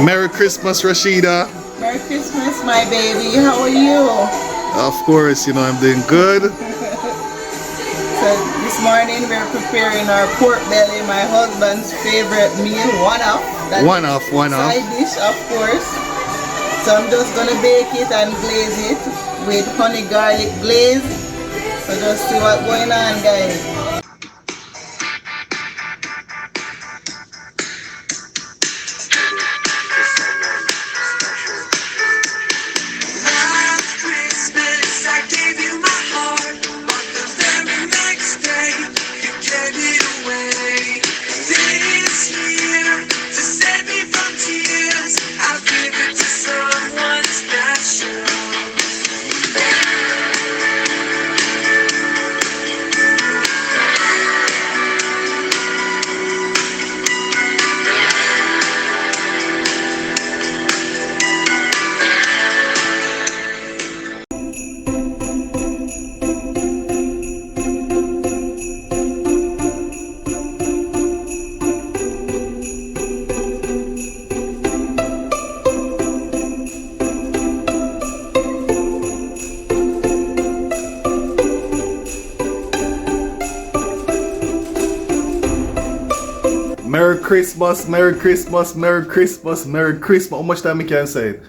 Merry Christmas, Rashida. Merry Christmas, my baby. How are you? Of course, you know I'm doing good. So this morning we're preparing our pork belly, my husband's favorite meal, one off. Side dish, of course. So I'm just gonna bake it and glaze it with honey garlic glaze. So just see what's going on, guys. Merry Christmas, Merry Christmas, Merry Christmas, Merry Christmas. How much time I can say it?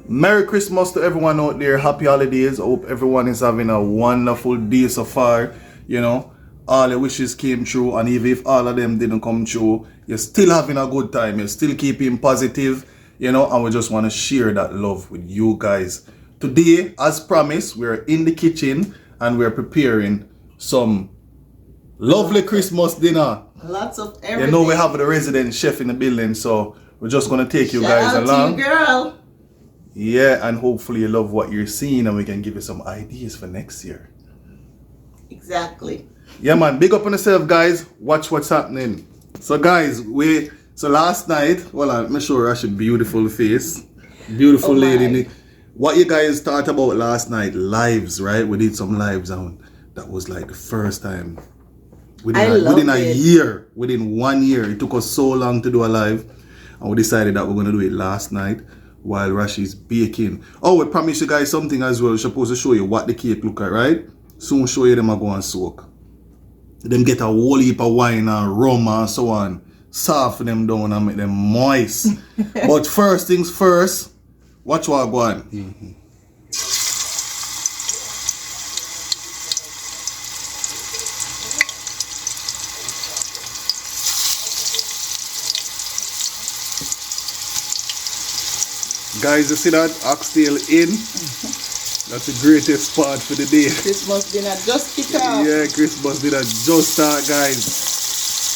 Merry Christmas to everyone out there. Happy holidays. I hope everyone is having a wonderful day so far. You know, all the wishes came true, and even if all of them didn't come true, you're still having a good time. You're still keeping positive, you know, and we just want to share that love with you guys. Today, as promised, we're in the kitchen and we're preparing some lovely Christmas dinner. Lots of everything. You know we have the resident chef in the building, so we're just gonna take you guys along. To you, girl. Yeah, and hopefully you love what you're seeing, and we can give you some ideas for next year. Exactly. Yeah, man. Big up on yourself, guys. Watch what's happening. So, guys, last night, well, I'm sure Rash's beautiful face, beautiful lady. What you guys thought about last night? Lives, right? We did some lives, and that was like the first time. Within 1 year, it took us so long to do a live, and we decided that we're going to do it last night while Rashi's baking. Oh, we promised you guys something as well. We're supposed to show you what the cake look like, right? Soon show you them a go and soak. Them get a whole heap of wine and rum and so on. Soften them down and make them moist. But first things first, watch what I go on. Guys, you see that? Oxtail in. That's the greatest part for the day. Christmas dinner just kick off. Yeah, Christmas dinner just start, guys.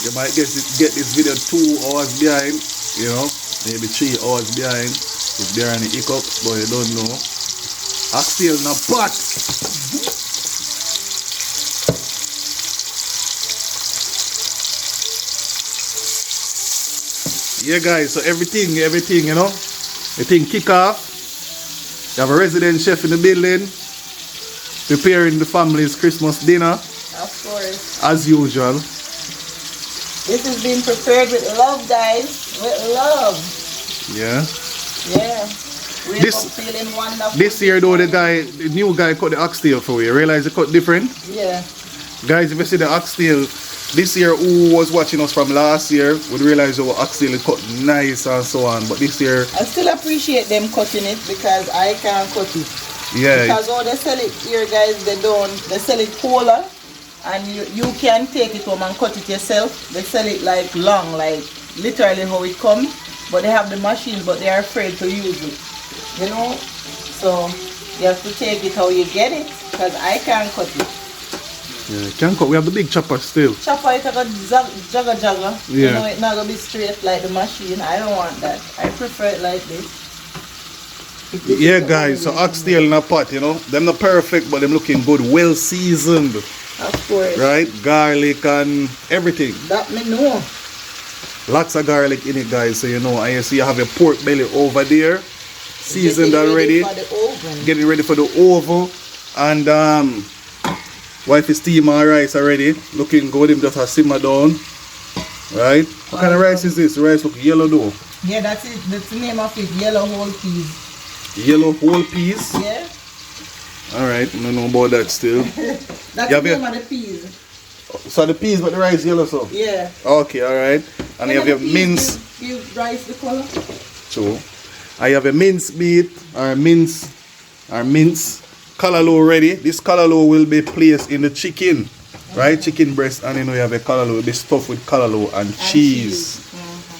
You might get this video 2 hours behind, you know, maybe 3 hours behind if there are any hiccups, but you don't know. Oxtail in a pot. Yeah, guys, so everything, you know. The thing kick off. You have a resident chef in the building preparing the family's Christmas dinner. Of course. As usual. This is being prepared with love, guys. With love. Yeah. Yeah. We're feeling wonderful. This year though, the new guy cut the oxtail for you. You realize it cut different? Yeah. Guys, if you see the oxtail, this year who was watching us from last year would realize our oxtail is cut nice and so on. But this year, I still appreciate them cutting it because I can't cut it. Yeah. Because all they sell it here, guys, they sell it polar, and you can take it home and cut it yourself. They sell it like long, like literally how it comes. But they have the machines, but they are afraid to use it. You know? So you have to take it how you get it, because I can't cut it. Yeah, can't cut. We have the big chopper still. Chopper, it's like a jagga. Yeah. You know, it's not going to be straight like the machine. I don't want that. I prefer it like this. Yeah, guys, so oxtail in a pot, you know. Them not perfect, but them looking good, well seasoned. Of course. Right? Garlic and everything. That me know. Lots of garlic in it, guys, so you know. And you see you have your pork belly over there. seasoned already. For the oven. Getting ready for the oven. And wife is steaming our rice already. Looking good. Him just a simmer down. Right? What kind of rice is this? The rice look yellow though. Yeah, that's it. That's the name of it. Yellow whole peas. Yellow whole peas? Yeah. Alright, I don't know about that still. That's the name of the peas. So the peas but the rice yellow so? Yeah. Okay, alright. And you have your mince. Give rice the color. So I have a mince meat or mince callaloo ready. This callaloo will be placed in the chicken. Right? Chicken breast, and you know you have a callaloo, will be stuffed with callaloo and cheese.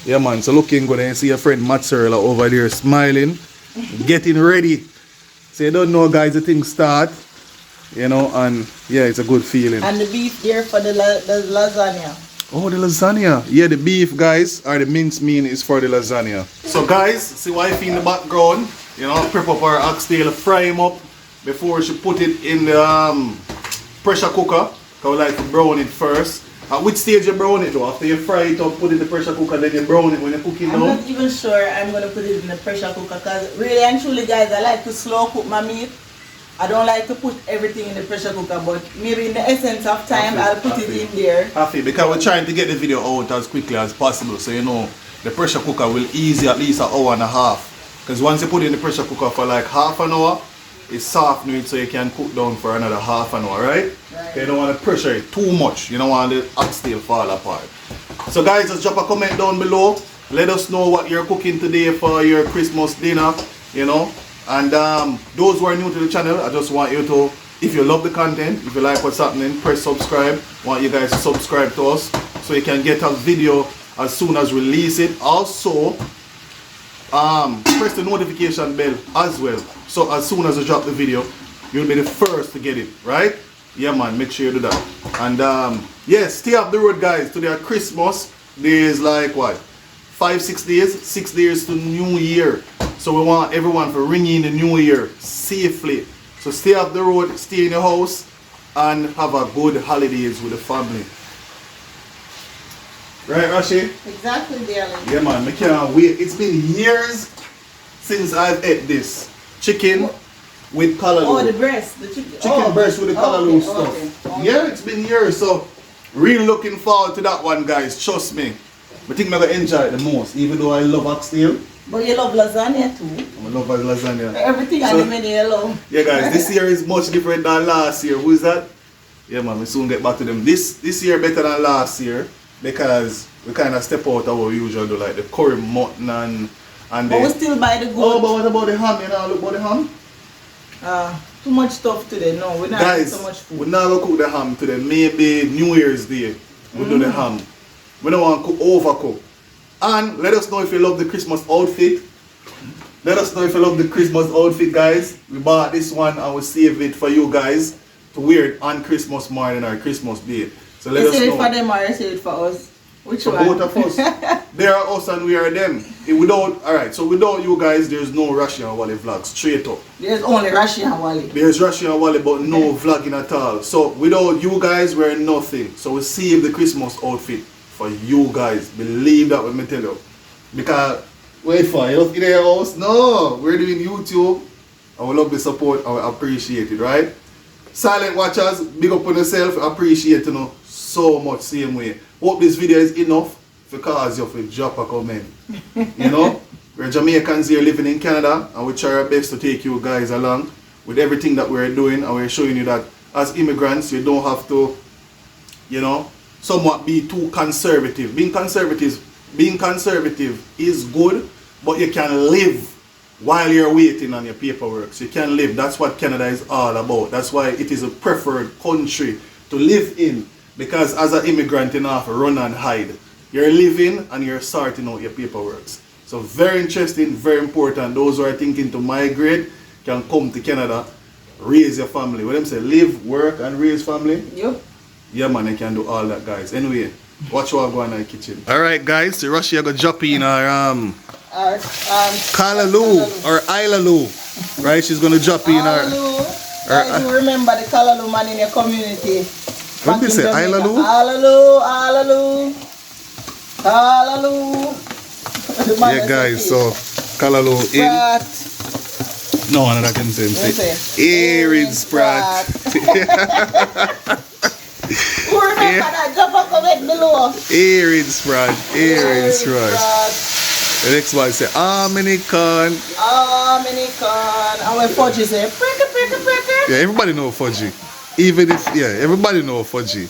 Yeah man, so looking good. And you see your friend Mozzarella over there smiling, getting ready. So you don't know guys, the thing start. You know, and yeah, it's a good feeling. And the beef there for the lasagna. Oh, the lasagna. Yeah, the beef, guys, or the mince meat is for the lasagna. So, guys, see wifey in the background. You know, prep up our oxtail, fry him up before she put it in the pressure cooker. I would like to brown it first. At which stage you brown it though? After you fry it up, put it in the pressure cooker, then you brown it when you cook it down? I'm not even sure I'm going to put it in the pressure cooker because really and truly, guys, I like to slow cook my meat. I don't like to put everything in the pressure cooker, but maybe in the essence of time, I'll put it in there. Happy, because we're trying to get the video out as quickly as possible. So, you know, the pressure cooker will easy at least an hour and a half. Because once you put it in the pressure cooker for like half an hour, it's softening it so you can cook down for another half an hour, right? You don't want to pressure it too much. You don't want the oxtail fall apart. So guys, just drop a comment down below. Let us know what you're cooking today for your Christmas dinner, you know. And those who are new to the channel, I just want you to, if you love the content, if you like what's happening, press subscribe. I want you guys to subscribe to us so you can get a video as soon as we release it. Also, press the notification bell as well. So as soon as I drop the video, you'll be the first to get it, right? Yeah man, make sure you do that. And yes, stay up the road guys. Today at Christmas, there's like what? 5-6 days? 6 days to New Year. So we want everyone to ring in the New Year safely. So stay up the road, stay in your house, and have a good holidays with the family. Right, Rashi? Exactly, darling. Yeah, man, I can't wait. It's been years since I've ate this chicken with callaloo. Oh, the breast, the chicken breast with the callaloo stuff. Okay. Yeah, it's been years, so really looking forward to that one, guys. Trust me. I think I'm gonna enjoy it the most, even though I love oxtail. But you love lasagna too. I love lasagna. Everything on the menu you love. Yeah, guys, this year is much different than last year. Who is that? Yeah, man, we soon get back to them. This year better than last year because we kind of step out of what we usually do, like the curry mutton and but we still buy the good. Oh, but what about the ham? You know, look about the ham? Too much stuff today. No, we're not guys, so much food. We're not gonna cook the ham today. Maybe New Year's Day we'll do the ham. We don't want to overcook. And let us know if you love the Christmas outfit. Let us know if you love the Christmas outfit, guys. We bought this one and we save it for you guys to wear it on Christmas morning or Christmas Day. So let us know. You say it for them or you say it for us? Which for one? both of us. They are us and we are them. Alright, so without you guys, there's no Russia and Wally vlog. Straight up. There's only Russia and Wally. There's Russia and Wally, but no vlogging at all. So without you guys, we're nothing. So we save the Christmas outfit for you guys. Believe that when I tell you. Because, wait for you in your house? No, we're doing YouTube. I will love the support. I will appreciate it, right? Silent watchers, big up on yourself. Appreciate you so much same way. Hope this video is enough for cause you to drop a comment. You know, we're Jamaicans here living in Canada and we try our best to take you guys along with everything that we're doing, and we're showing you that as immigrants you don't have to, you know, somewhat be too conservative. Being conservative is good, but you can live while you're waiting on your paperwork. So you can live. That's what Canada is all about. That's why it is a preferred country to live in. Because as an immigrant, you don't have to run and hide. You're living and you're sorting out your paperwork. So very interesting, very important. Those who are thinking to migrate can come to Canada, raise your family. What them say, live, work and raise family? Yep. Yeah man, I can do all that, guys. Anyway, watch what I go in the kitchen. Alright guys, so Russia gonna drop in our callaloo or ilaloo. Right, she's gonna drop in our guys, you remember the callaloo man in your community. What did you say? Ilaloo? Callaloo. Yeah guys, so callaloo in. No, another can say. Earring sprat. Who remember that? Drop a comment below. Earring sprat. Earring sprat. The next one say Dominican. Dominican. And when Fudgy say pricky. Yeah, everybody know Fudgy. Even if everybody know Fudgy.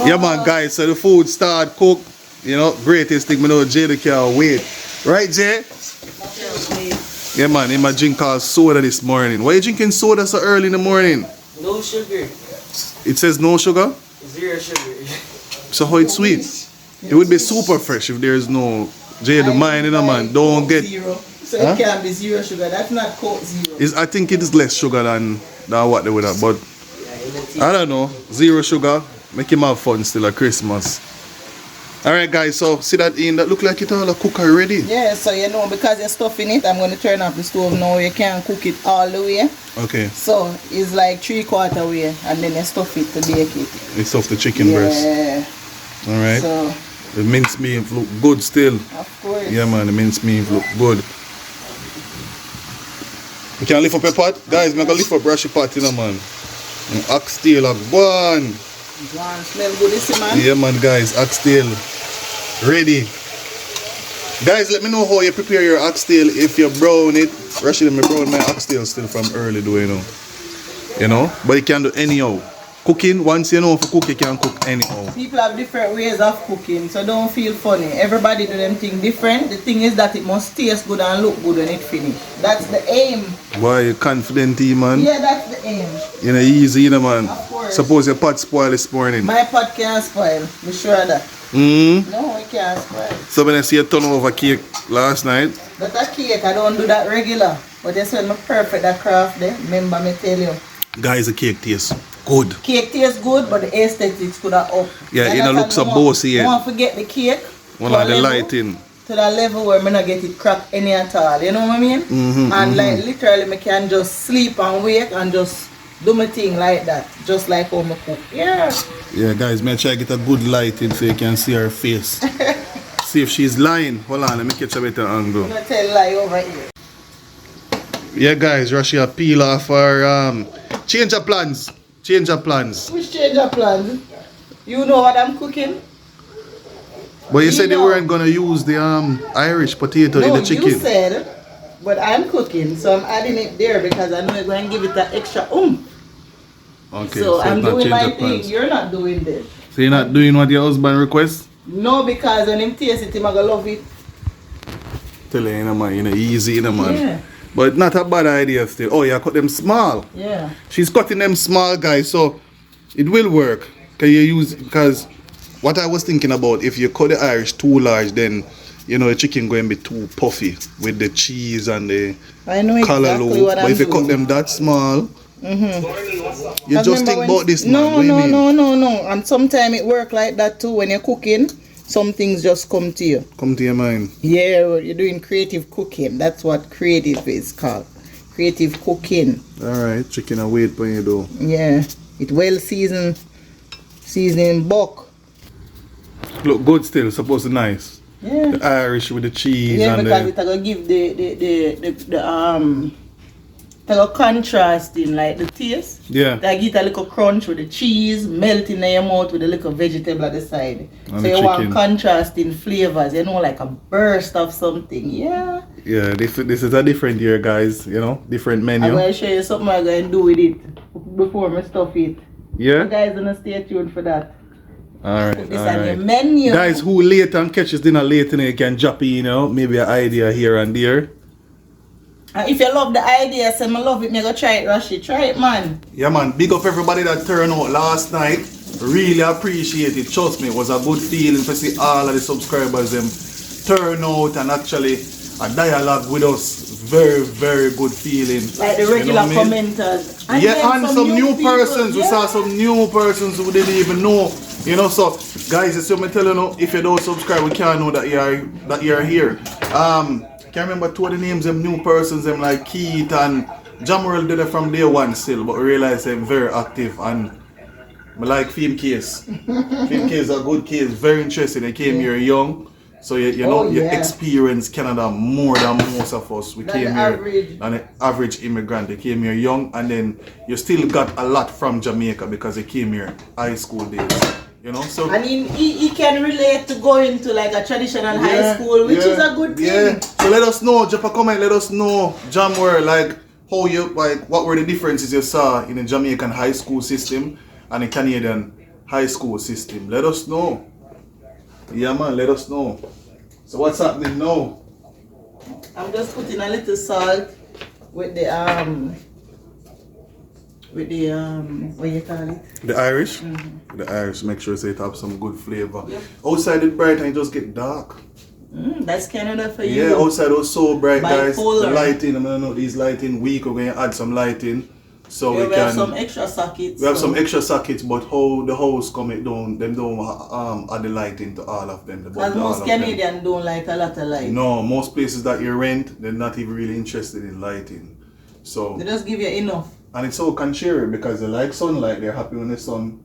Yeah man guys, so the food start cook. You know, greatest thing we know Jay can't wait. Right Jay? Yeah man, he might drink our soda this morning. Why are you drinking soda so early in the morning? No sugar. It says no sugar? 0 sugar. So how it's sweet? It would be super fresh if there's no Jay the mind in a man. Don't get zero. So it can't be 0 sugar. That's not Coke Zero. I think it is less sugar than what they would have, but I don't know. 0 sugar. Make him have fun still at Christmas. Alright guys, so see that in that look like it all a cook already? Yeah, so you know because you're stuffing it, I'm going to turn off the stove now. You can't cook it all the way. Okay. So it's like 3/4 way and then you stuff it to bake it. You stuff the chicken breast. Yeah. Alright. So the minced meat look good still. of course. Yeah man, the minced meat look good. You can lift up your pot? Guys, I'm going to lift up brush your pot in a man. And oxtail up. One. One smell good, is it, man? Yeah man guys, oxtail ready. Guys, let me know how you prepare your oxtail. If you brown it, Rashid, I brown my oxtail still from early do you know, but you can do anyhow. Cooking, once you know how to cook, you can cook anyhow. People have different ways of cooking, so don't feel funny. Everybody do them thing different. The thing is that it must taste good and look good when it finished. That's the aim. Why you confident, man? Yeah, that's the aim. You know, easy, you know, man. Of course. Suppose your pot spoil this morning. My pot can't spoil, be sure of that. No, it can't spoil. So when I see a turnover cake last night. But that cake, I don't do that regular. But you said me perfect that craft there. Remember me tell you. Guys, the cake tastes good. Cake tastes good, but the aesthetics could have up. Yeah, it looks so bossy yet. I want to forget the cake. One of the lighting. To that level where I not get it cracked any at all. You know what I mean? And like literally I can just sleep and wake and just do my thing like that. Just like how I cook. Yeah. Yeah guys, may I try to get a good lighting so you can see her face. See if she's lying. Hold on, let me catch a better angle. I'm gonna tell a lie over here. Yeah guys, Russia peel off her change of plans. Change of plans. Which change of plans? You know what I'm cooking? But you said they weren't gonna use the Irish potato in the chicken. You said, but I'm cooking, so I'm adding it there because I know you're going to give it that extra Okay. So I'm doing my thing. Plans. You're not doing this. So you're not doing what your husband requests? No, because when him taste it, him gonna love it. Tell you, man, easy, man. Yeah. But not a bad idea still. Oh, you cut them small. Yeah. She's cutting them small, guys, so it will work. Can you use, because what I was thinking about, if you cut the Irish too large, then the chicken going to be too puffy with the cheese and the exactly what but if you cut them that small, you just think about this, man. No. And sometimes it work like that too. When you're cooking, some things just come to you. Come to your mind. Yeah, you're doing creative cooking. That's what creative is called. Creative cooking. Alright, chicken and wait when you do. Yeah. It well seasoned. Seasoning buck. Look good still, supposed to nice. Yeah. The Irish with the cheese and because the... it's gonna give the contrasting like the taste. Yeah. They get a little crunch with the cheese, melting in your mouth with a little vegetable at the side. And so you want contrasting flavors, like a burst of something. Yeah. Yeah, this is a different year, guys, different menu. I'm gonna show you something I'm gonna do with it before I stuff it. Yeah. You guys gonna stay tuned for that. Alright. Put this on your menu. Guys who late and catches dinner late, you can drop in, maybe an idea here and there. And if you love the idea, say I love it, me go try it, Rashi. Try it, man. Yeah, man. Big up everybody that turned out last night. Really appreciate it. Trust me, it was a good feeling to see all of the subscribers them turn out and actually a dialogue with us. Very, very good feeling. Like the regular commenters. And and some new persons. We saw some new persons who didn't even know. So guys, it's what me tell you, if you don't subscribe, we can't know that you're here. Can't remember two of the names of new persons, them like Keith and Jamuel did it from day one still, but we realize they're very active and I like Fame Case. Fame Case is a good case, very interesting. They came here young, So you know you experience Canada more than most of us. We came here than the average immigrant. They came here young, and then you still got a lot from Jamaica because they came here high school days. You know, so and he can relate to going to like a traditional high school, which is a good thing. Yeah. So let us know, drop a comment, let us know, Jamware, like how you what were the differences you saw in the Jamaican high school system and the Canadian high school system. Let us know. Yeah man, let us know. So what's happening now? I'm just putting a little salt with the what you call it? The Irish? The Irish, make sure it have some good flavor. Yep. Outside it's bright and it just get dark. That's Canada for you. Yeah, outside was so bright, guys. Bipolar. The lighting, I don't know these lighting weak, we're going to add some lighting. So we have some extra sockets. We have some extra sockets, but how the house come it down, them don't add the lighting to all of them. Because most Canadians don't like a lot of light. No, most places that you rent, they're not even really interested in lighting. So they just give you enough. And it's so contrary because they like sunlight, they're happy when the sun,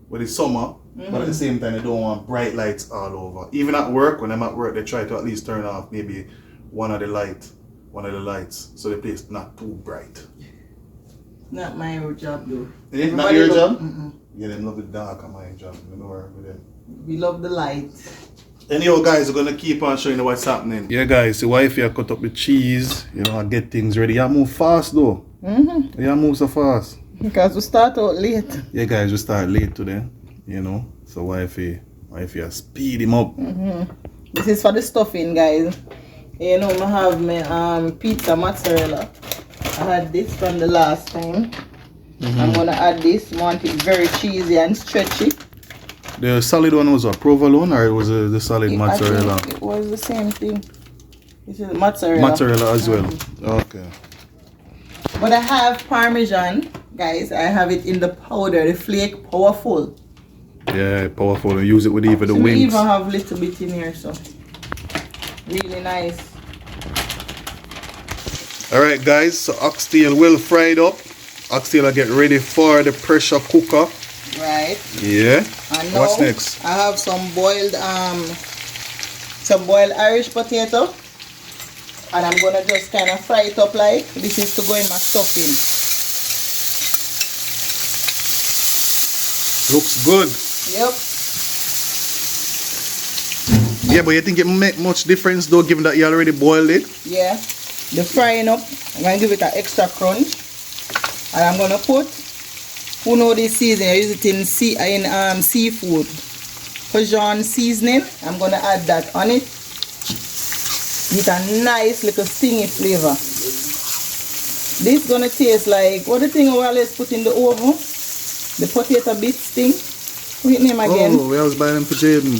when it's summer, but at the same time they don't want bright lights all over. Even at work, when I'm at work, they try to at least turn off maybe one of the lights, so the place not too bright. Not my job though. It's not your job? Yeah, they love the dark on my job. You don't work with them. We love the light. Anyhow guys, we're gonna keep on showing you what's happening. Yeah guys, the wife here cut up the cheese, you know, and get things ready. You move fast though. You move so fast. Because we start out late. Yeah guys, we start late today, you know. So wife here speed him up. This is for the stuffing guys. You know, I have my pizza mozzarella. I had this from the last time. I'm gonna add this. Want it very cheesy and stretchy. The solid one was a provolone, or it was the solid mozzarella? I think it was the same thing. This is mozzarella. Mozzarella as well. Okay. But I have Parmesan, guys. I have it in the powder, the flake, powerful. Yeah, powerful. And use it with even the wings. We even have a little bit in here, so really nice. Alright guys, so oxtail well fried up. Oxtail I get ready for the pressure cooker. Right. Yeah. And now what's next? I have some boiled Irish potato. And I'm gonna just kind of fry it up like this is to go in my stuffing. Looks good. Yep. Yeah, but you think it make much difference though, given that you already boiled it? Yeah. The frying up, I'm gonna give it an extra crunch. And I'm gonna put, who know this seasoning, I use it in seafood. Cajun seasoning, I'm gonna add that on it. With a nice little stingy flavor. This gonna taste like, what the thing we always put in the oven? The potato bits thing. What's name again? Oh, we always buy them for Jaden.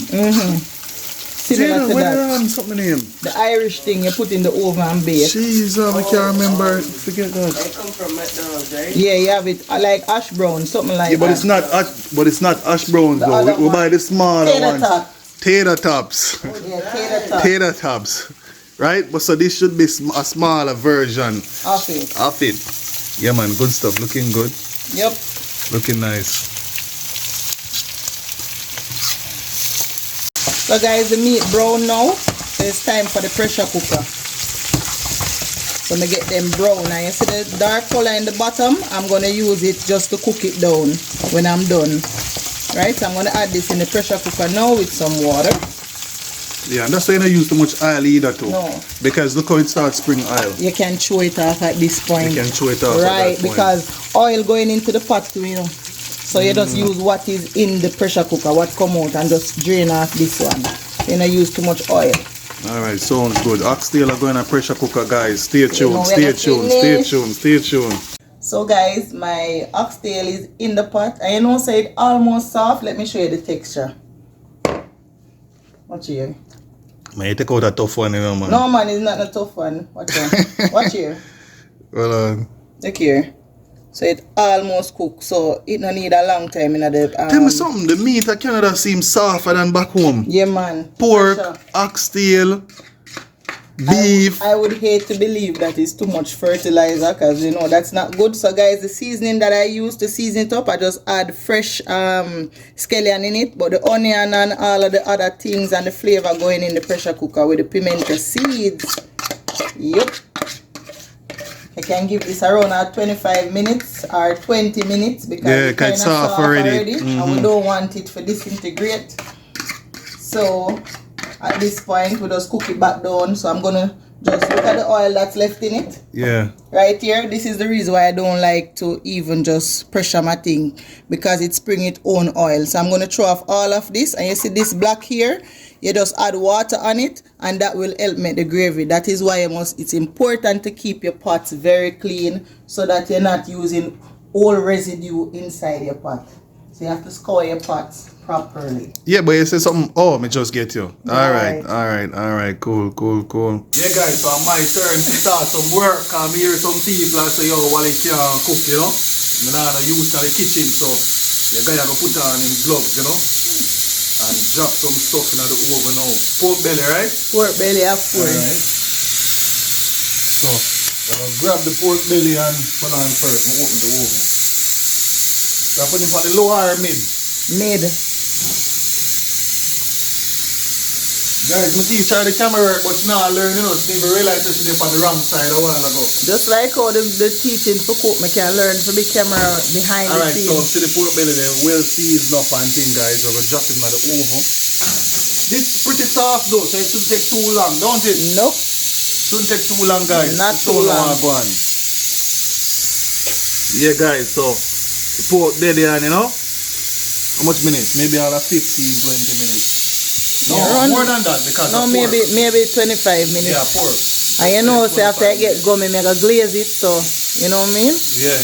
Similar to that. Something name. The Irish thing you put in the oven and bake. Jeez, I can't remember. Forget that. They come from McDonald's, right? Yeah, you have it like ash brown, something like yeah, but that. it's not ash brown though. We buy the smaller ones. Tater tops. Yeah, tater tops. Tater tops. Right? But so this should be a smaller version of it. Of it. Yeah man, good stuff. Looking good. Yep. Looking nice. So guys, the meat brown now. So it's time for the pressure cooker. So I get them brown. Now you see the dark color in the bottom. I'm gonna use it just to cook it down when I'm done. Right? So I'm gonna add this in the pressure cooker now with some water. Yeah, and that's why you don't use too much oil either too. No. Because look how it starts spring oil. You can chew it off at this point. You can chew it off right, at that point. because oil going into the pot too, you know. So you just use what is in the pressure cooker, what come out, and just drain off this one. You don't use too much oil. Alright, sounds good. Oxtail are going to pressure cooker, guys. Stay tuned, stay tuned. So guys, my oxtail is in the pot. And you know, so it's almost soft. Let me show you the texture. Watch here. Man, you take out a tough one, you know, man. No, man, it's not a tough one. Watch here. Watch here. Well, look here. So it almost cooked. So it don't need a long time in the... tell me something. The meat in Canada seems softer than back home. Yeah, man. Pork, oxtail, beef. I would hate to believe that it's too much fertilizer, because you know that's not good. So guys, the seasoning that I use to season it up, I just add fresh scallion in it, but the onion and all of the other things and the flavor going in the pressure cooker with the pimento seeds. Yep. I can give this around 25 minutes or 20 minutes because it's kind of soft already. And we don't want it to disintegrate. So at this point we just cook it back down. So I'm gonna just look at the oil that's left in it. Yeah. Right here. This is the reason why I don't like to even just pressure my thing, because it's bringing its own oil. So I'm gonna throw off all of this, and you see this black here. You just add water on it, and that will help make the gravy. That is why it's important to keep your pots very clean so that you're not using all residue inside your pot. So you have to scour your pots properly. Yeah, but you say something. Oh, me just get you. Right. All right. Cool. Yeah, guys, so it's my turn to start some work. I'm here some people I say, yo, while it can't cook, you know. I'm not used to the kitchen, so the guy I go put on him gloves, you know. And drop some stuff in the oven now. Pork belly, right? Pork belly, of course. Alright. So, I'm gonna grab the pork belly and put on first and open the oven. I'm putting it on the low or mid? Mid. Guys, I teach her the camera work, but she not learning, you know. She never realized that she did on the wrong side a while ago. Just like how the teaching for cook, me can learn for the camera behind the scenes. Alright, so see the pork belly there, well seasoned up and thing, guys. We're going to drop it in the oven. This pretty soft though, so it shouldn't take too long, don't it? Nope. Shouldn't take too long, guys. Not too long. Yeah, guys, so the pork belly on, you know. How much minutes? Maybe all 15, 20 minutes. No, more than that because no, maybe 25 minutes. Yeah, pork. And you know, so after I get gummy, I gotta glaze it, so you know what I mean? Yeah.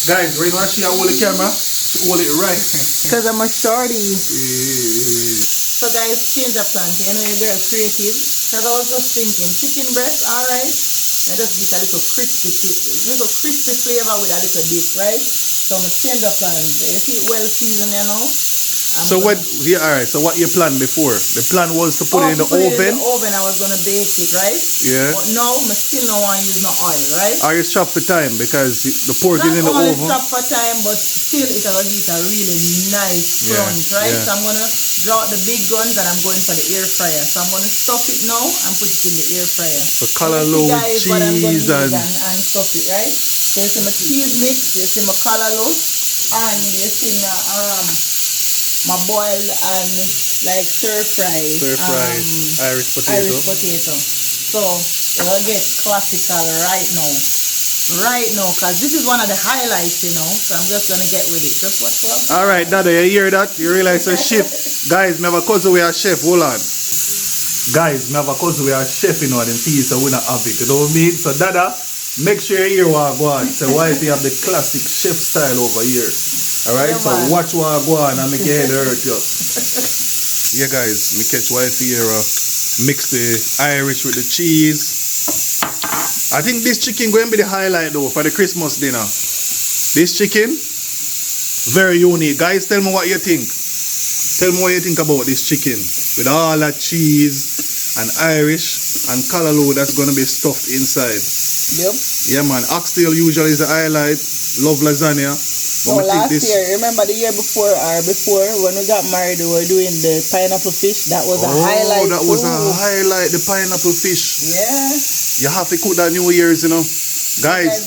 Guys, right now she hold the camera, she hold it right. Because I'm a shorty. So guys, change of plan. You know your girl creative. Because I was just thinking, chicken breast, alright. I just get a little crispy flavor with a little dip, right? So I'm change of plan. You see it well seasoned, you know. So what? Yeah, all right. So what you planned before? The plan was to put it in the oven. In the oven, I was gonna bake it, right? Yeah. But now, I still don't want to use no oil, right? Are you strapped for time because the pork is in the oven? Not only strapped for time, but still it's gonna give a really nice crunch, right? Yeah. So I'm gonna draw out the big guns and I'm going for the air fryer. So I'm gonna stuff it now and put it in the air fryer. So color low with cheese and stuff it, right? So you see my cheese mix, you see my callaloo, and you see my boiled and like stir fry Irish potato. So we'll get classical right now, because this is one of the highlights, you know. So I'm just gonna get with it. Just watch. All right, Dada, you hear that? You realize a chef, guys. Me have a cousin we are chef. Hold on, guys. Me have a cousin we are chef. You know, and see, so we not have it. You know what I mean? So Dada, make sure you hear what I go on. So why do you have the classic chef style over here? Alright, so watch what I go on and make your head hurt you. Yeah guys, me catch wife here mix the Irish with the cheese. I think this chicken going to be the highlight though for the Christmas dinner. This chicken, very unique. Guys, tell me what you think. Tell me what you think about this chicken. With all that cheese and Irish and callaloo that's going to be stuffed inside. Yep. Yeah man, oxtail usually is the highlight. Love lasagna. So last year, remember the year before when we got married, we were doing the pineapple fish. That was a highlight. Oh, that was a highlight, the pineapple fish. Yeah. You have to cook that New Year's, you know. Guys,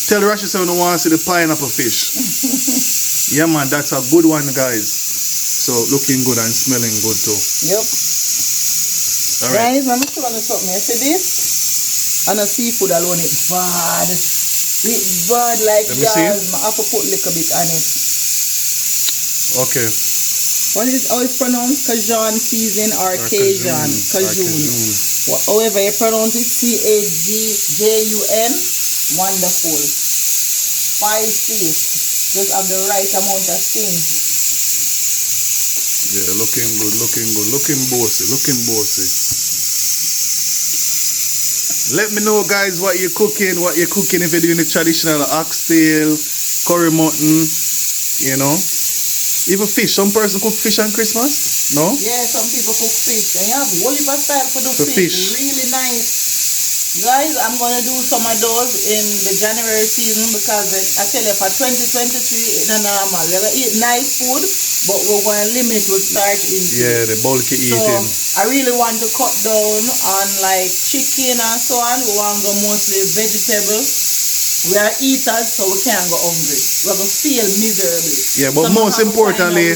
tell the Russia someone who wants to see the pineapple fish. Yeah, man, that's a good one, guys. So looking good and smelling good too. Yep. All right. Guys, I'm still on the something. You see this? And the seafood alone, it's bad. It's bad like that. I have to put a little bit on it. Okay. What is how it's pronounced? Cajun season or Cajun? Cajun. However you pronounce it, Cajun. Wonderful. Spicy. Just have the right amount of sting. Yeah, looking good, looking bossy. Let me know, guys, what you're cooking. If you're doing the traditional oxtail, curry mutton, you know. Even fish. Some person cook fish on Christmas. No? Yeah, some people cook fish. They have whole heap of style for the fish. Really nice. Guys, I'm gonna do some of those in the January season because I tell you for 2023 it's not normal. We're gonna eat nice food, but we're gonna limit with starch intake. Yeah, the bulky eating. So I really want to cut down on like chicken and so on. We want to go mostly vegetable. We are eaters, so we can't go hungry. We're gonna feel miserably. Yeah, but most importantly,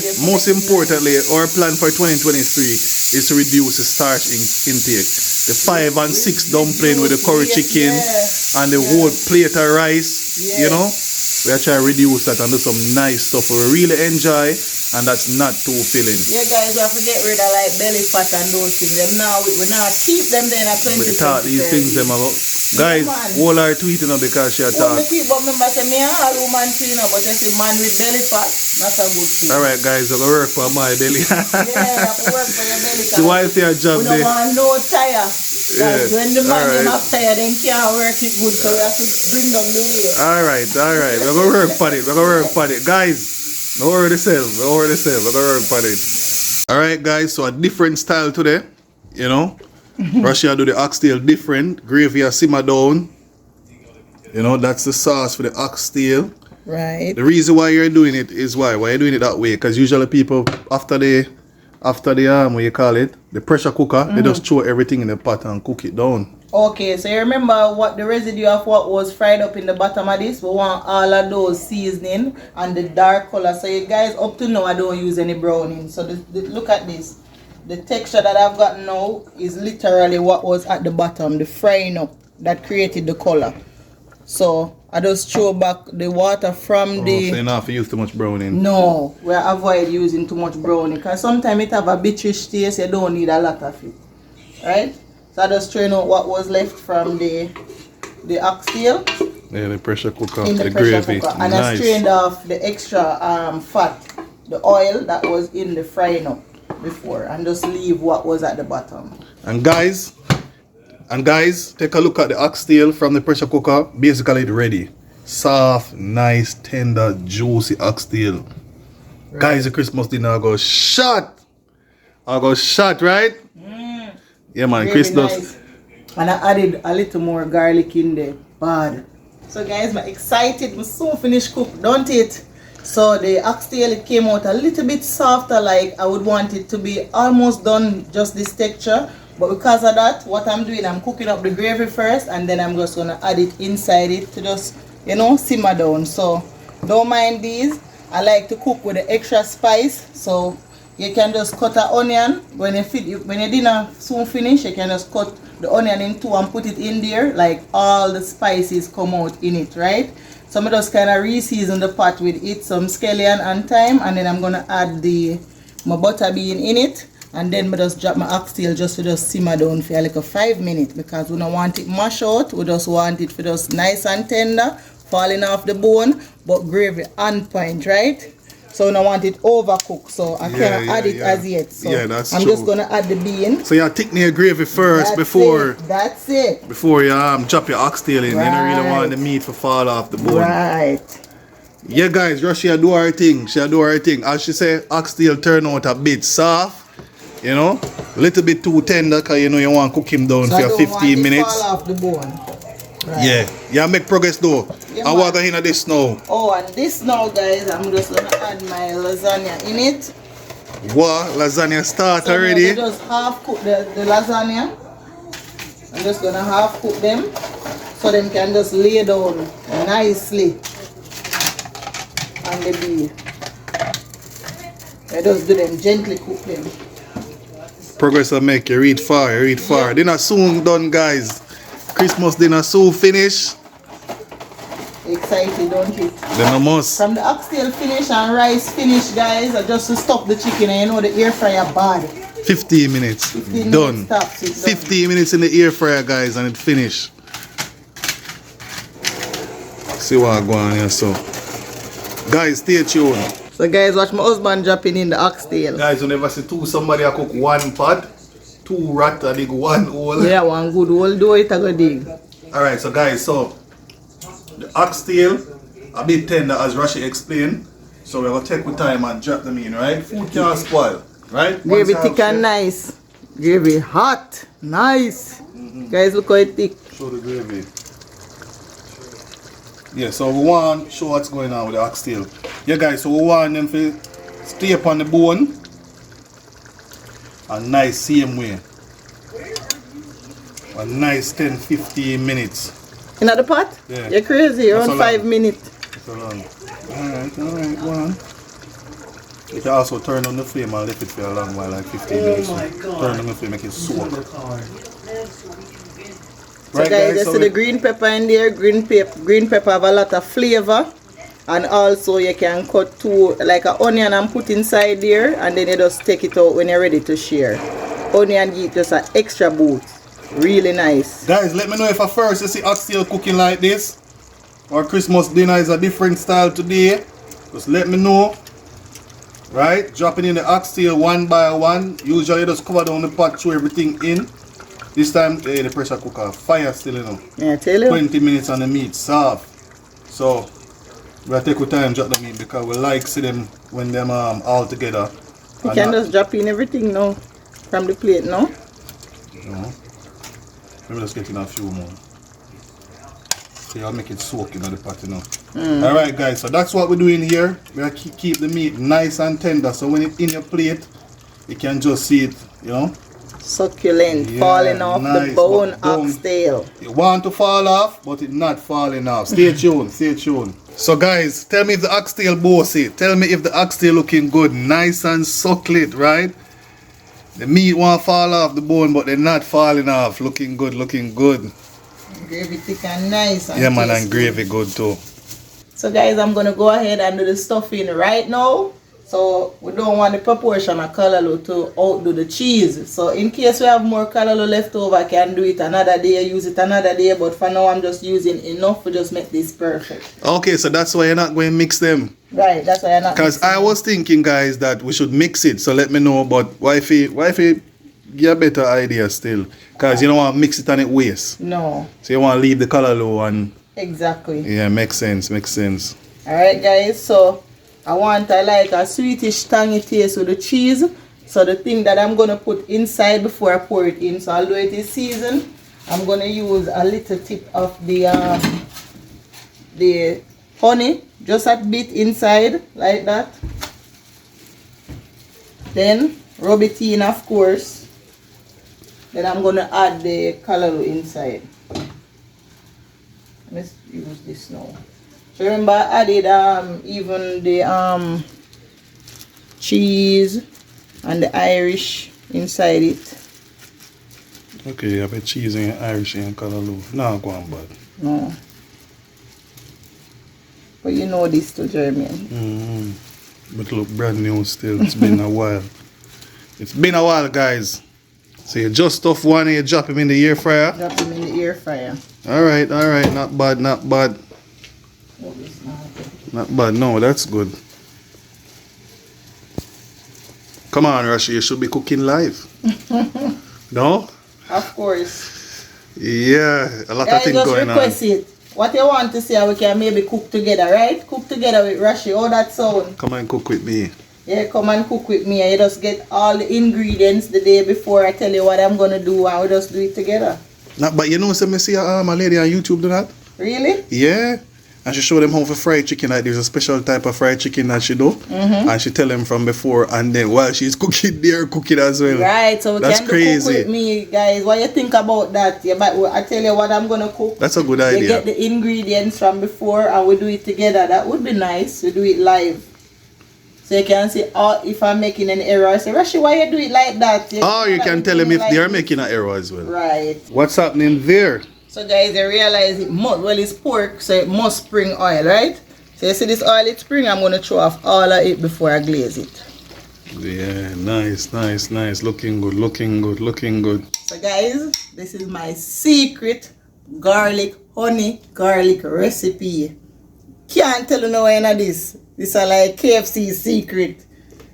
our plan for 2023 is to reduce the starch intake. The 5 and 6 dumpling with the curry chicken and the whole plate of rice. You know, we are trying to reduce that and do some nice stuff we really enjoy, and that's not too filling. Yeah, guys, we have to get rid of like belly fat and those things. Them now we now keep them there at 20. We talk these things them about. Guys, all are tweeting up because she attack. But remember, say me and all woman too, you know, but I say man with belly fat, not a good thing. Alright, guys, I'm gonna work for my belly. Yeah, you have to work for your belly. So why is your job there? We don't want no tire. Yeah. When the man them have tire, then can't work it good, so we have to bring down the weight. Alright. We're gonna work for it. Guys, don't worry yourself. We're gonna work for it. Alright, guys, so a different style today, you know. Russia do the oxtail different. Gravy simmer down. You know, that's the sauce for the oxtail. Right. The reason why you're doing it is why you're doing it that way. Because usually people after the what you call it, the pressure cooker, they just throw everything in the pot and cook it down. Okay, so you remember what the residue of what was fried up in the bottom of this? We want all of those seasoning and the dark color. So you guys, up to now I don't use any browning. So look at this. The texture that I've got now is literally what was at the bottom, the frying up that created the color. So I just throw back the water from the... So you're not to use too much browning? No, we avoid using too much browning because sometimes it have a biterish taste, you don't need a lot of it. Right? So I just strain out what was left from the oxtail. Yeah, the pressure cooker, in the gravy. Cooker. And nice. I strained off the extra fat, the oil that was in the frying up before, and just leave what was at the bottom. And guys, take a look at the oxtail from the pressure cooker. Basically it's ready. Soft, nice, tender, juicy oxtail. Right. Guys, the Christmas dinner I go shot, right? Yeah man, Christmas. Nice. And I added a little more garlic in there. Bad. So guys, I'm excited. I'm so finished cook, don't it? So the oxtail, it came out a little bit softer, like I would want it to be almost done, just this texture. But because of that, what I'm doing, I'm cooking up the gravy first, and then I'm just gonna add it inside it to just, you know, simmer down. So don't mind these. I like to cook with the extra spice, so you can just cut an onion when your dinner soon finish. You can just cut the onion in two and put it in there, like all the spices come out in it, right? So I'm just kind of re-season the pot with it, some scallion and thyme, and then I'm gonna add my butter bean in it, and then I just drop my oxtail just to just simmer down for like a 5 minutes, because we don't want it mash out. We just want it for just nice and tender, falling off the bone, but gravy on point, right? So I don't want it overcooked, so I can't add it as yet. So that's I'm true. Just gonna add the bean. So you thicken your gravy first before Before you chop your oxtail in. Right. You don't really want the meat to fall off the bone. Right. Yeah guys, Russia do her thing. She do her thing. As she say, oxtail turn out a bit soft, you know, a little bit too tender, because you know you want to cook him down for 15 minutes. Fall off the bone. Right. Yeah, make progress though. Yeah, I want to into this now. Oh, and this now, guys, I'm just gonna add my lasagna in it. What? Lasagna start So already? I just half cook the lasagna. I'm just gonna half cook them so them can just lay down nicely on the beef. I just do them gently, cook them. Progress will make you read far, They're not soon done, guys. Christmas dinner soon finish. Excited, don't it? Then I must. From the oxtail finish and rice finish, guys, I just to stop the chicken, and you know the air fryer bad. 15 minutes. 15 done. Minutes tops, 15 minutes in the air fryer, guys, and it finish. See what I go on here, so. Guys, stay tuned. So guys, watch my husband dropping in the oxtail. Guys, you never see somebody cook one pot, 2 rat and dig 1 hole. Yeah, one good hole, do it a good dig. Alright, so guys, so the oxtail a bit tender as Rashi explained. So we're gonna take with time and drop them in, right? Food can't spoil. Right? Gravy Once you thick have and nice. Gravy hot. Nice. Guys, look how it thick. show the gravy. Yeah, so we want to show what's going on with the oxtail. Yeah, guys, so we want them to stay up on the bone. A nice same way. A nice 10-15 minutes. In the pot? Yeah. You're crazy. That's Around so 5 minutes. So long. Alright, go on. You can also turn on the flame and leave it for a long while, like 15 minutes. my God. Turn on the flame, make it soak. So guys, you see the green pepper in there. Green pepper have a lot of flavor. And also you can cut two, like an onion and put inside there. And then you just take it out when you're ready to share. Onion give just an extra boost. Really nice. Guys, let me know if at first you see oxtail cooking like this. Or Christmas dinner is a different style today. Just let me know. Right? Dropping in the oxtail one by one. Usually you just cover down the pot, throw everything in. This time the pressure cooker, fire still, you know. Yeah, I tell you. 20 minutes on the meat, soft. So we'll take our time drop the meat because we like see them when them all together. You can just drop in everything now from the plate, no? No. Maybe just get in a few more. So you'll make it soak in the pot, you know. Alright guys, so that's what we're doing here. We'll keep the meat nice and tender, so when it's in your plate, you can just see it, you know. Succulent, Yeah, falling off nice, the bone but don't- oxtail. You want to fall off, but it's not falling off. Stay tuned, stay tuned. So guys, tell me if the oxtail bossy. Tell me if the oxtail looking good, nice and succulent, right? The meat won't fall off the bone, but they're not falling off. Looking good, looking good. Gravy thick and nice. And Yeah man, and tasty. gravy good too. So guys, I'm gonna go ahead and do the stuffing right now. So we don't want the proportion of callaloo to outdo the cheese. So in case we have more callaloo left over, I can do it another day, use it another day. But for now, I'm just using enough to just make this perfect. Okay, so that's why you're not going to mix them. Right, that's why I'm not. Because I was thinking, guys, that we should mix it. So let me know. But wifey, give a better idea still. Because you don't want to mix it and it waste. No. So you want to leave the callaloo and... Exactly. Yeah, makes sense, makes sense. Alright guys, so I want like a sweetish tangy taste with the cheese. So the thing that I'm gonna put inside before I pour it in, so although it is seasoned, I'm gonna use a little tip of the honey, just a bit inside like that. Then rub it in, of course. Then I'm gonna add the callaloo inside. Let's use this now. So remember I added even the cheese and the Irish inside it. Okay, you have a cheese and Irish and callaloo. No, go on bad. No. But you know this too, Jeremy. But look brand new still. It's been a while. It's been a while, guys. So you just stuff one and you drop him in the air fryer. Drop them in the air fryer. Alright, not bad, not bad. Not bad, no, that's good. Come on, Rashi, you should be cooking live. No? Of course. Yeah, a lot of Guys, things just going on. request it. What you want to see, we can maybe cook together, right? Cook together with Rashi. How that sound? Come and cook with me. Yeah, come and cook with me. And you just get all the ingredients the day before I tell you what I'm going to do, and we just do it together. But you know, some see a lady on YouTube do that? Really? Yeah. And she show them how to fry chicken. Like there's a special type of fried chicken that she do. And she tell them from before, and then while she's cooking, they're cooking as well. Right, so we That's can crazy. do cook with me, guys. What you think about that? Yeah, but I tell you what I'm going to cook. That's a good You idea. get the ingredients from before and we do it together. That would be nice. We do it live. So you can see if I'm making an error. I say, Rashi, why you do it like that? You can tell them if they're making an error as well. Right. What's happening there? So guys, you realize it must, well, it's pork, so it must spring oil, right? So you see this oil it spring, I'm going to throw off all of it before I glaze it. Yeah, nice, nice, nice. Looking good, looking good, looking good. So guys, this is my secret honey garlic recipe. Can't tell you no any of this. This is like KFC secret.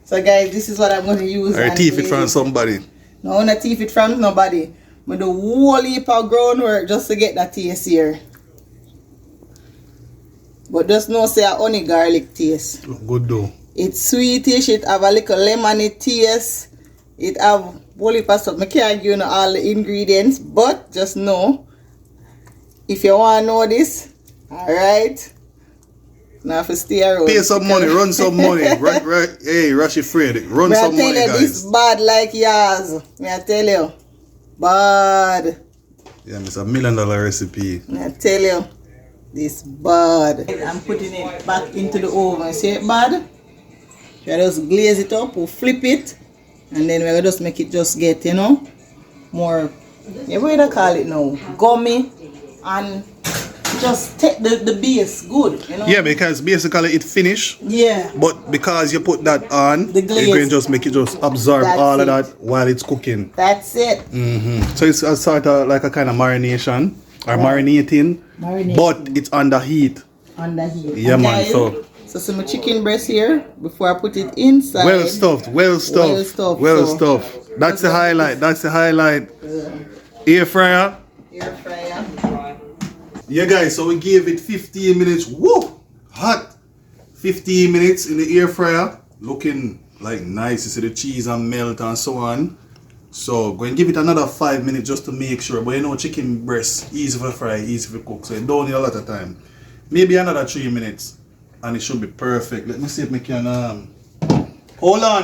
So guys, this is what I'm going to use. Or thief it from somebody. No, not thief it from nobody. I do a whole heap of groundwork just to get that taste here. But just no say a honey garlic taste. Look good though. It's sweetish, it have a little lemony taste. It have whole heap of stuff. I can't give you all the ingredients, but just know, if you want to know this, alright, now have to stay around. Pay some money, run some money. Right, hey, Rashi Fred, run some money, you, guys. this bad like yours. I tell you, bad. Yeah, it's $1 million recipe. I tell you, this bad. I'm putting it back into the oven. See it bad? You just glaze it up, or flip it, and then we'll just make it just get, you know, more, what do you call it now? Gummy, and just take the base good, you know. Yeah, because basically it finished. Yeah. But because you put that on, The glaze. you can just make it just absorb That's all of it. that while it's cooking. That's it. So it's a sort of like a kind of marination or marinating, but it's under heat. Under heat. Yeah, And man. guys, so some chicken breast here before I put it inside. Well stuffed. So- That's the highlight. That's the highlight. Air fryer. Air fryer. Yeah, guys. So we gave it 15 minutes. Woo! Hot. 15 minutes in the air fryer. Looking like nice. You see the cheese and melt and so on. So go and give it another 5 minutes just to make sure. But you know, chicken breast, easy for fry, easy for cook. So you don't need a lot of time. Maybe another 3 minutes. And it should be perfect. Let me see if I can hold on.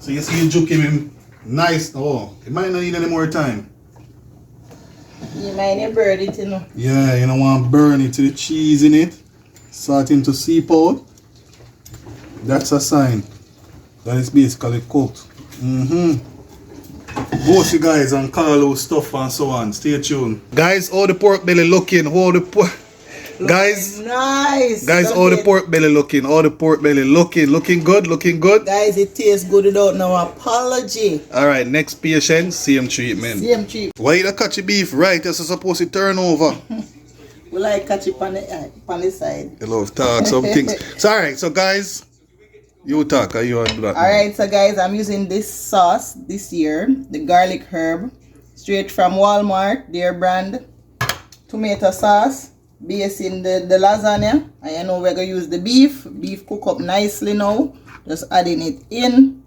So you see you juke him nice. Oh, it might not need any more time. You might burn it, you know. Yeah, you don't want to burn it to the cheese in it. Starting to seep out. That's a sign that it's basically cooked. Both you guys and Carlo stuff and so on. Stay tuned. Guys, all the pork belly looking. All the pork. Guys, nice. guys, all the pork belly looking. All the pork belly looking. Looking good. Looking good. Guys, it tastes good without no apology. Alright, next patient. Same treatment. Same cheap. Why you catch the beef right? You're supposed to turn over. We like catch it on the side. You love talk some things. So alright, so guys, you talk or you want to do that? Alright, so guys, I'm using this sauce this year, the garlic herb, straight from Walmart, their brand. Tomato sauce, based in the lasagna. And you know we're going to use the beef. Beef cook up nicely now. Just adding it in.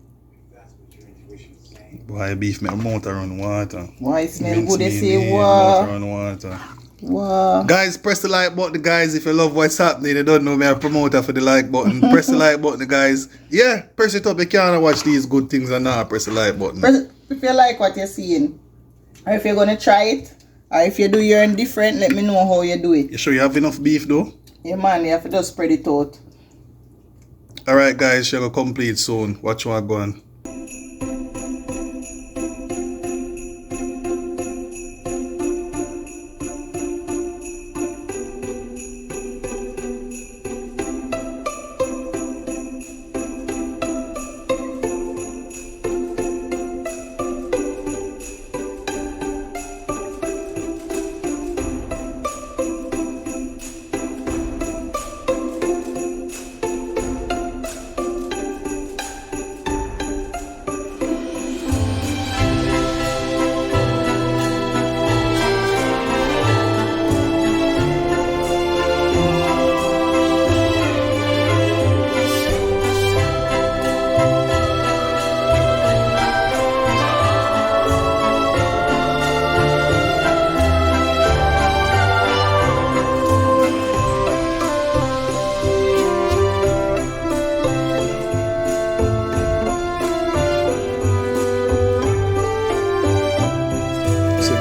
Boy, beef make mouth run water. Why smell Mince good, they meat, say, mouth wow. run water. Wow. Guys, press the like button, guys. If you love what's happening, you don't know me, I'm a promoter for the like button. Press the like button, guys. Yeah, press it up. You can't watch these good things and now press the like button. If you like what you're seeing, or if you're going to try it, or if you do your own different, let me know how you do it. You sure you have enough beef though? Yeah, man, you have to just spread it out. Alright, guys, she'll complete soon. Watch what go on.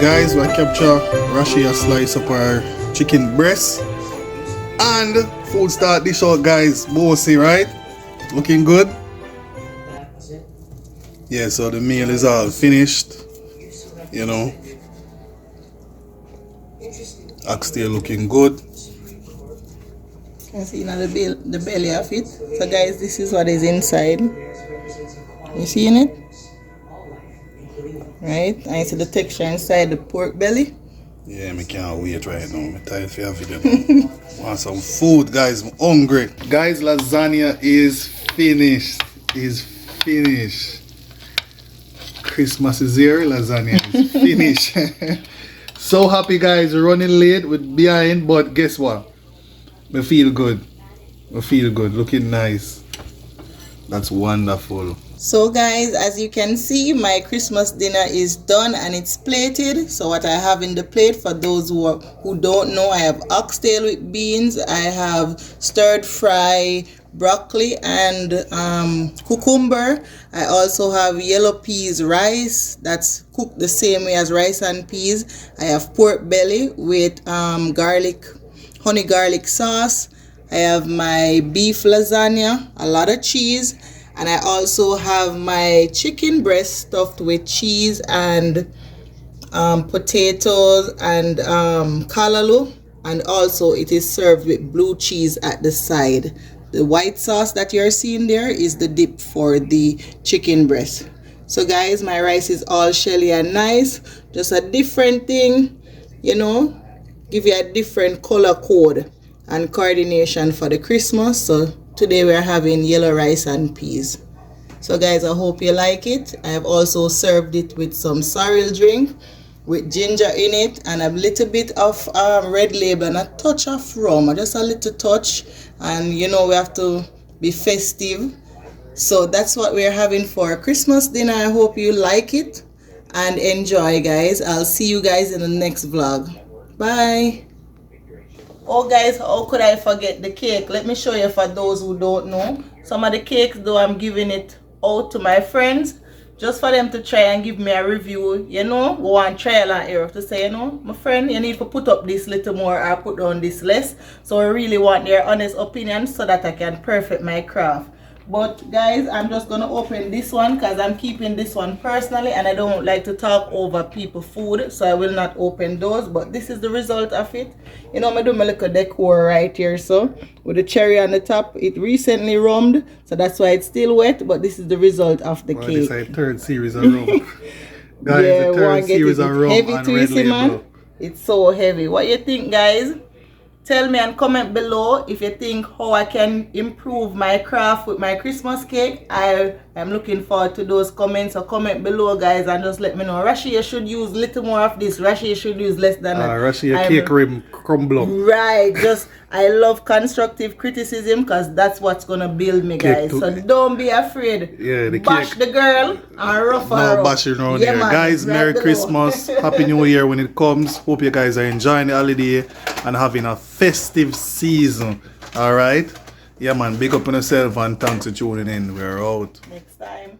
Guys, we capture Rashi a slice up our chicken breast and full start dish out, guys. Bossy, right? Looking good. Yeah, so the meal is all finished. You know, oxtail looking good. You can see now the belly of it. So guys, this is what is inside. You seeing it? Right? And you see the texture inside the pork belly. Yeah, I can't wait right now. I'm tired for your video. Want some food, guys. I'm hungry. Guys, lasagna is finished. Is finished. Christmas is here. Lasagna is finished. So happy, guys. We're running late with behind, but guess what? I feel good. I feel good. Looking nice. That's wonderful. So guys, as you can see, my Christmas dinner is done and it's plated. So what I have in the plate, for those who don't know, I have oxtail with beans, I have stirred fry broccoli and cucumber. I also have yellow peas rice that's cooked the same way as rice and peas. I have pork belly with honey garlic sauce. I have my beef lasagna, a lot of cheese, and I also have my chicken breast stuffed with cheese and potatoes and callaloo, and also it is served with blue cheese at the side. The white sauce that you're seeing there is the dip for the chicken breast. So guys, my rice is all shelly and nice, just a different thing, you know, give you a different color code and coordination for the Christmas. So today we're having yellow rice and peas. So guys, I hope you like it. I have also served it with some sorrel drink with ginger in it and a little bit of red label and a touch of rum, just a little touch. And you know, we have to be festive. So that's what we're having for Christmas dinner. I hope you like it and enjoy, guys. I'll see you guys in the next vlog. Bye. Oh guys, how could I forget the cake? Let me show you for those who don't know. Some of the cakes though, I'm giving it out to my friends just for them to try and give me a review, you know, go on trial and error to say, you know, my friend, you need to put up this little more or put down this less. So I really want their honest opinion so that I can perfect my craft. But guys, I'm just gonna open this one because I'm keeping this one personally and I don't like to talk over people's food, so I will not open those. But this is the result of it. You know, I do my little decor right here, so with the cherry on the top. It recently rummed, so that's why it's still wet, but this is the result of the cake. This is a third series of rum. Guys, yeah, the third series of rum heavy and to red see, man. label. It's so heavy. What you think, guys? Tell me and comment below if you think how I can improve my craft with my Christmas cake. I am looking forward to those comments, so comment below, guys, and just let me know. Rashi, you should use little more of this. Rashi, you should use less than that. Rashi, your cake rim crumble. Right, just I love constructive criticism because that's what's gonna build me, guys. So don't be afraid. Yeah, the bash cake. the girl and rough her up. No bashing around Yeah, here. man, Guys, right Merry below. Christmas. Happy New Year when it comes. Hope you guys are enjoying the holiday and having a festive season. Alright? Yeah man, big up on yourself and thanks for tuning in. We're out. Next time.